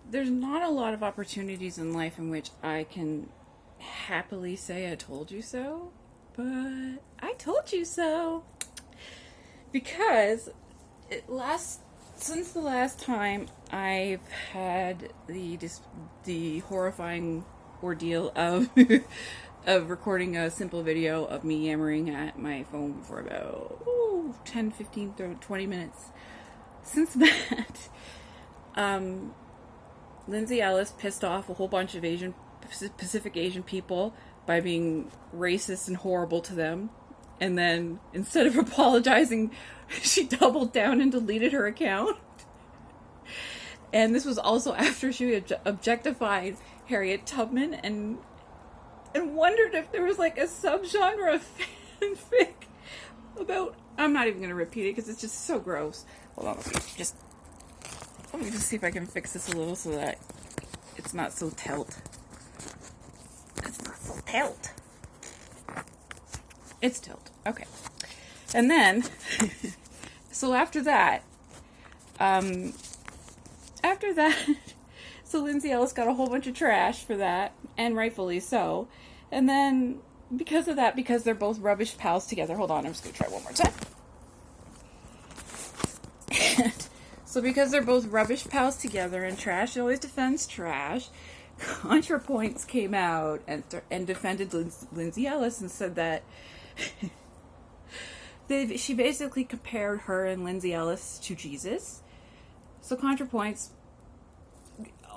there's not a lot of opportunities in life in which I can happily say I told you so, but I told you so. Because since the last time I've had the horrifying ordeal of of recording a simple video of me yammering at my phone for about 10, 15, 20 minutes. Since that, Lindsay Ellis pissed off a whole bunch of Pacific Asian people by being racist and horrible to them. And then, instead of apologizing, she doubled down and deleted her account. And this was also after she objectified Harriet Tubman and wondered if there was like a subgenre of fanfic about... I'm not even going to repeat it because it's just so gross. Hold on, let me just see if I can fix this a little so that it's not so tilt. It's not so tilt. It's tilt. Okay. And then, so after that, so Lindsay Ellis got a whole bunch of trash for that, and rightfully so. And then, because of that, because they're both rubbish pals together, hold on, I'm just going to try one more time. So because they're both rubbish pals together, and trash always defends trash, ContraPoints came out and defended Lindsay Ellis and said that she basically compared her and Lindsay Ellis to Jesus. So ContraPoints...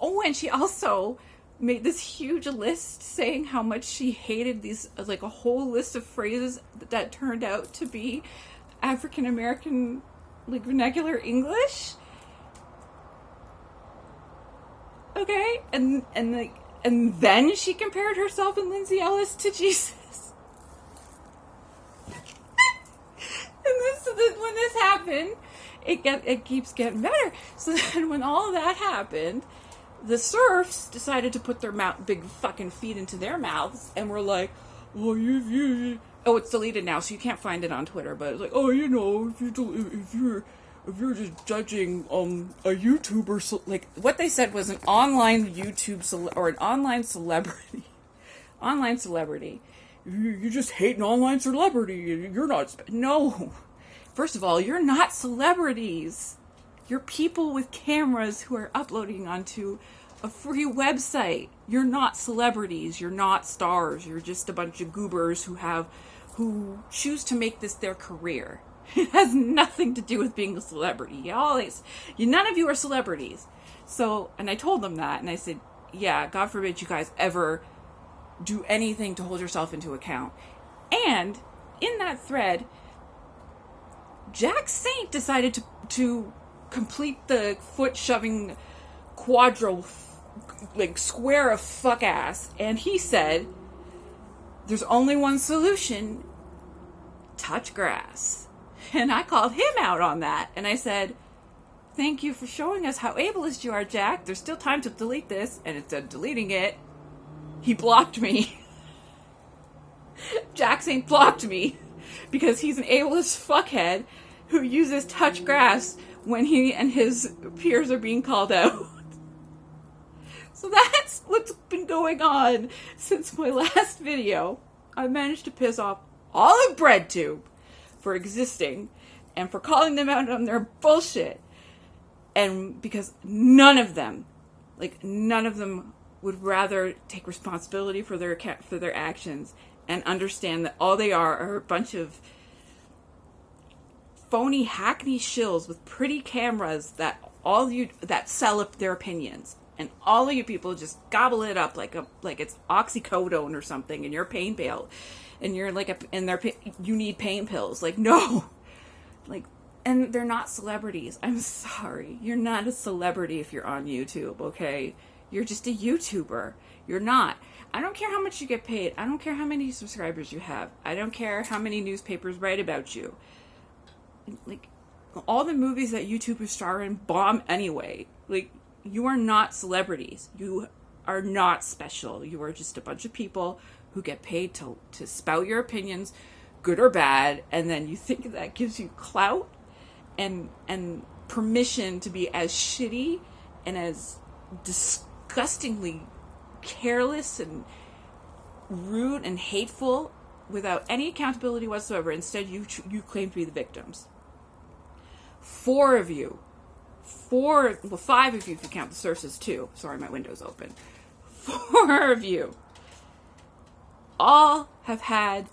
Oh, and she also made this huge list saying how much she hated these, like a whole list of phrases that turned out to be African American, like, vernacular English. Okay, and then she compared herself and Lindsay Ellis to Jesus. When this happened, it keeps getting better. So then, when all of that happened, the serfs decided to put their big fucking feet into their mouths, and were like, "Oh, oh, it's deleted now, so you can't find it on Twitter." But it's like, "Oh, if you're just judging a YouTuber, like what they said was an online YouTube or an online celebrity, You just hate an online celebrity. You're not no. First of all, you're not celebrities. You're people with cameras who are uploading onto a free website. You're not celebrities. You're not stars. You're just a bunch of goobers who choose to make this their career. It has nothing to do with being a celebrity. None of you are celebrities. So, and I told them that, and I said, yeah, God forbid you guys ever do anything to hold yourself into account. And in that thread, Jack Saint decided to complete the foot-shoving square of fuck ass, and he said, there's only one solution: touch grass. And I called him out on that, and I said, thank you for showing us how ableist you are, Jack. There's still time to delete this. And instead of deleting it, he blocked me. Jack Saint blocked me because he's an ableist fuckhead who uses touch grass when he and his peers are being called out. So that's what's been going on since my last video. I managed to piss off all of BreadTube for existing and for calling them out on their bullshit. And because none of them would rather take responsibility for their actions and understand that all they are a bunch of phony hackney shills with pretty cameras that sell up their opinions, and all of you people just gobble it up like it's oxycodone or something, and you're pain pill, and you're you need pain pills. Like, no, and they're not celebrities. I'm sorry, you're not a celebrity if you're on YouTube. Okay, you're just a YouTuber. You're not. I don't care how much you get paid. I don't care how many subscribers you have. I don't care how many newspapers write about you. Like, all the movies that YouTubers star in bomb anyway. Like, you are not celebrities. You are not special. You are just a bunch of people who get paid to spout your opinions, good or bad, and then you think that gives you clout and permission to be as shitty and as disgustingly careless and rude and hateful without any accountability whatsoever. Instead, you claim to be the victims. 4 of you, 5 of you if you count the sources too. Sorry, my window's open. 4 of you all have had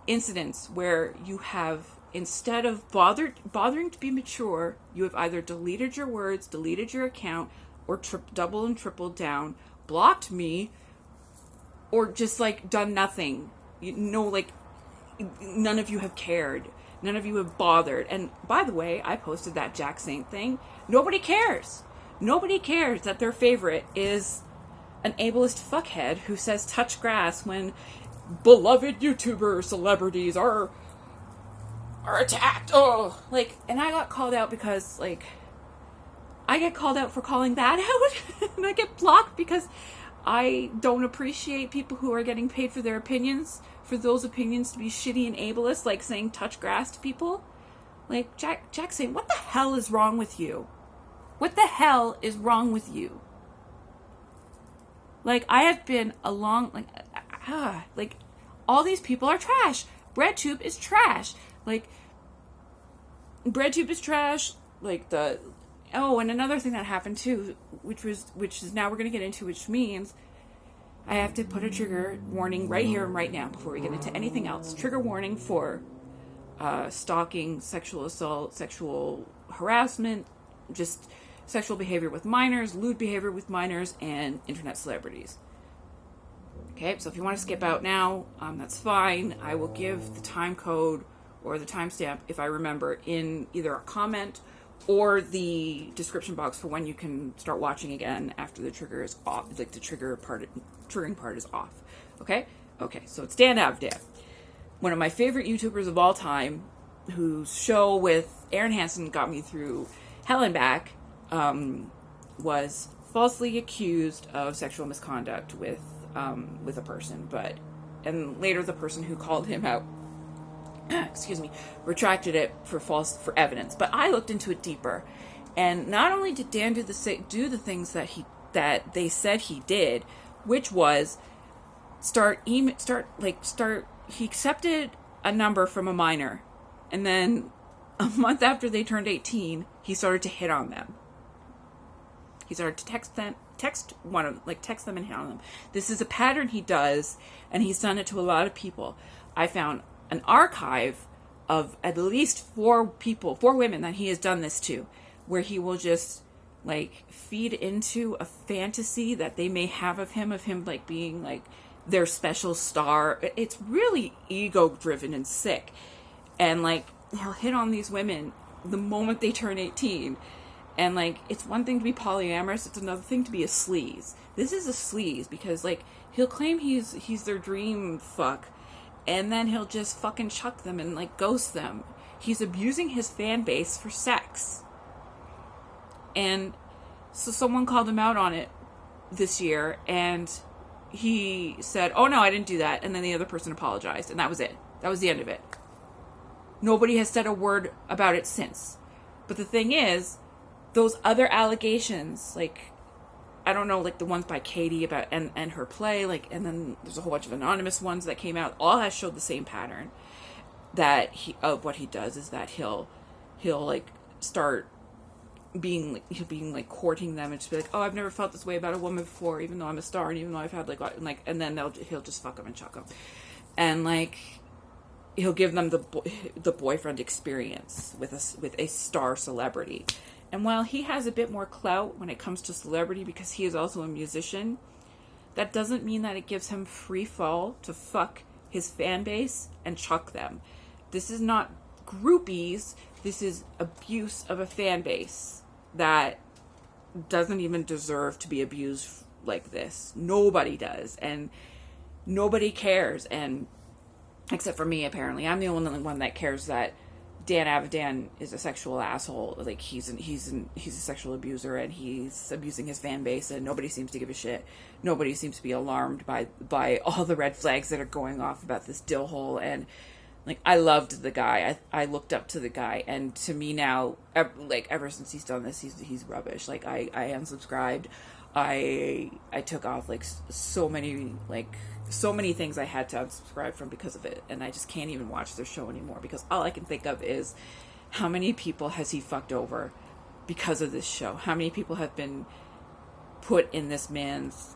incidents where you have, instead of bothering to be mature, you have either deleted your words, deleted your account, or double and tripled down, blocked me, or just like done nothing. Like none of you have cared. None of you have bothered. And by the way, I posted that Jack Saint thing. Nobody cares. Nobody cares that their favorite is an ableist fuckhead who says touch grass when beloved YouTuber celebrities are attacked. Oh, like, and I got called out because, like, I get called out for calling that out, and I get blocked because I don't appreciate people who are getting paid for their opinions, for those opinions to be shitty and ableist, like saying touch grass to people. Like, Jack saying, what the hell is wrong with you? What the hell is wrong with you? Like, I have been along, like, all these people are trash. BreadTube is trash. Like, BreadTube is trash. Like, and another thing that happened too, which is now we're going to get into, which means I have to put a trigger warning right here and right now before we get into anything else. Trigger warning for stalking, sexual assault, sexual harassment, just sexual behavior with minors, lewd behavior with minors, and internet celebrities. Okay, so if you want to skip out now, that's fine. I will give the time code or the timestamp, if I remember, in either a comment or the description box for when you can start watching again after the trigger is off, like the triggering part is off. Okay? Okay, so it's Dan Avdan, one of my favorite YouTubers of all time, whose show with Aaron Hansen got me through hell and back, was falsely accused of sexual misconduct with a person, and later the person who called him out, retracted it for evidence. But I looked into it deeper, and not only did Dan do the things that they said he did, which was he accepted a number from a minor, and then a month after they turned 18, he started to hit on them. He started to text them and hit on them. This is a pattern he does, and he's done it to a lot of people. I found an archive of at least 4 women that he has done this to, where he will just like feed into a fantasy that they may have of him like being like their special star. It's really ego driven and sick. And like, he'll hit on these women the moment they turn 18. And like, it's one thing to be polyamorous, it's another thing to be a sleaze. This is a sleaze because like, he'll claim he's their dream fuck, and then he'll just fucking chuck them and like ghost them. He's abusing his fan base for sex. And so someone called him out on it this year, and he said, oh no, I didn't do that. And then the other person apologized, and that was it. That was the end of it. Nobody has said a word about it since. But the thing is, those other allegations, like, I don't know, like the ones by Katie about and her play, like, and then there's a whole bunch of anonymous ones that came out, all has showed the same pattern that of what he does is that he'll like start being courting them and just be like, oh, I've never felt this way about a woman before, even though I'm a star, and even though I've had like, and then he'll just fuck them and chuck them, and like, he'll give them the boyfriend experience with a star celebrity. And while he has a bit more clout when it comes to celebrity because he is also a musician, that doesn't mean that it gives him free fall to fuck his fan base and chuck them. This is not groupies. This is abuse of a fan base that doesn't even deserve to be abused like this. Nobody does. And nobody cares. And except for me, apparently. I'm the only one that cares that Dan Avdan is a sexual asshole. Like, he's a sexual abuser, and he's abusing his fan base, and nobody seems to give a shit. Nobody seems to be alarmed by all the red flags that are going off about this dill hole. And Like, I loved the guy. I looked up to the guy, and to me now, like, ever since he's done this, he's rubbish. Like, I unsubscribed. I took off, like, so many things I had to unsubscribe from because of it, and I just can't even watch their show anymore, because all I can think of is how many people has he fucked over because of this show? How many people have been put in this man's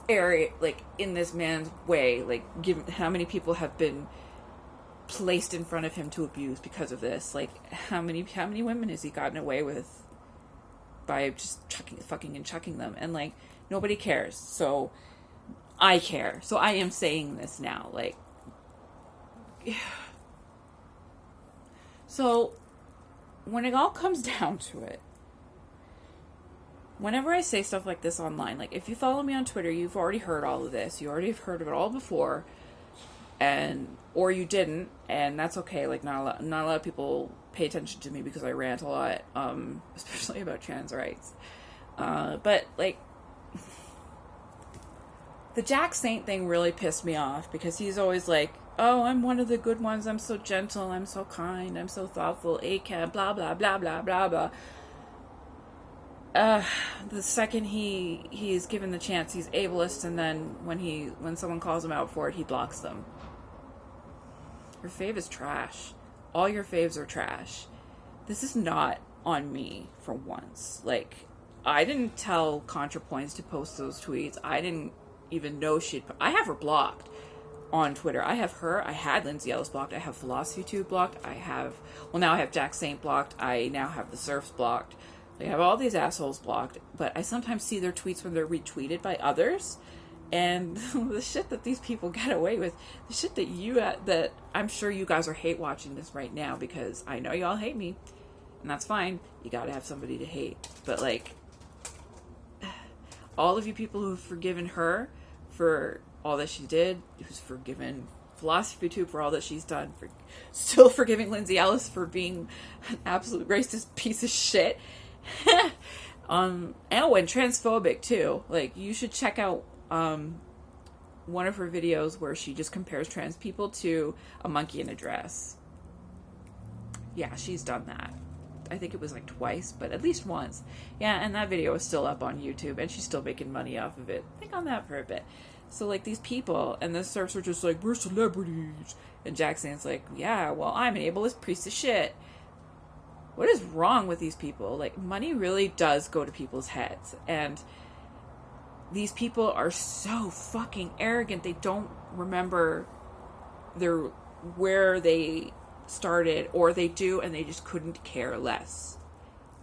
area, like, in this man's way, like, how many people have been placed in front of him to abuse because of this? Like, how many women has he gotten away with by just fucking and chucking them? And, like, nobody cares. So I care. So I am saying this now, like, so when it all comes down to it, whenever I say stuff like this online, like, if you follow me on Twitter, you've already heard all of this. You already have heard of it all before, or you didn't, and that's okay. Like, not a lot of people pay attention to me because I rant a lot, especially about trans rights. But, like, the Jack Saint thing really pissed me off, because he's always like, oh, I'm one of the good ones, I'm so gentle, I'm so kind, I'm so thoughtful, ACAB, blah, blah, blah, blah, blah, blah. The second he is given the chance, he's ableist, and then when someone calls him out for it, he blocks them. Your fave is trash. All your faves are trash. This is not on me for once. Like, I didn't tell ContraPoints to post those tweets. I didn't even know I have her blocked on Twitter. I have her. I had Lindsay Ellis blocked. I have PhilosophyTube blocked. Now I have Jack Saint blocked. I now have the Surfs blocked. I have all these assholes blocked, but I sometimes see their tweets when they're retweeted by others, and the shit that these people get away with, the shit that I'm sure you guys are hate watching this right now, because I know y'all hate me, and that's fine. You gotta have somebody to hate. But, like, all of you people who've forgiven her for all that she did, who's forgiven PhilosophyTube for all that she's done, for still forgiving Lindsay Ellis for being an absolute racist piece of shit, and transphobic too. Like, you should check out one of her videos where she just compares trans people to a monkey in a dress. Yeah, she's done that. I think it was like twice, but at least once. Yeah, and that video is still up on YouTube, and she's still making money off of it. Think on that for a bit. So, like, these people, and the surfs are just like, we're celebrities. And Jack Saint's like, yeah, well, I'm an ableist piece of shit. What is wrong with these people? Like, money really does go to people's heads. And these people are so fucking arrogant. They don't remember where they started, or they do, and they just couldn't care less.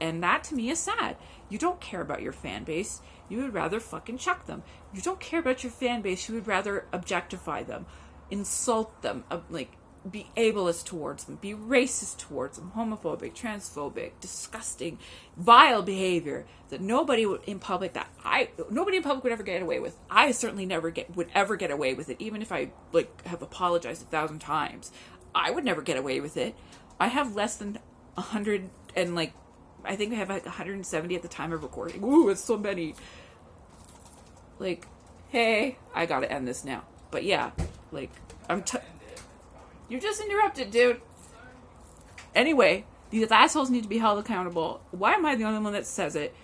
And that, to me, is sad. You don't care about your fan base. You would rather fucking chuck them. You don't care about your fan base. You would rather objectify them, insult them, like, be ableist towards them, be racist towards them, homophobic, transphobic, disgusting, vile behavior that nobody in public would ever get away with. I certainly would ever get away with it, even if I, like, have apologized 1,000 times. I would never get away with it. I have less than 100, and, like, I think I have like 170 at the time of recording. Ooh, it's so many. Like, hey, I gotta end this now. But yeah, like, you just interrupted, dude. Anyway, these assholes need to be held accountable. Why am I the only one that says it?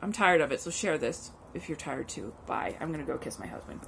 I'm tired of it, so share this if you're tired too. Bye. I'm gonna go kiss my husband.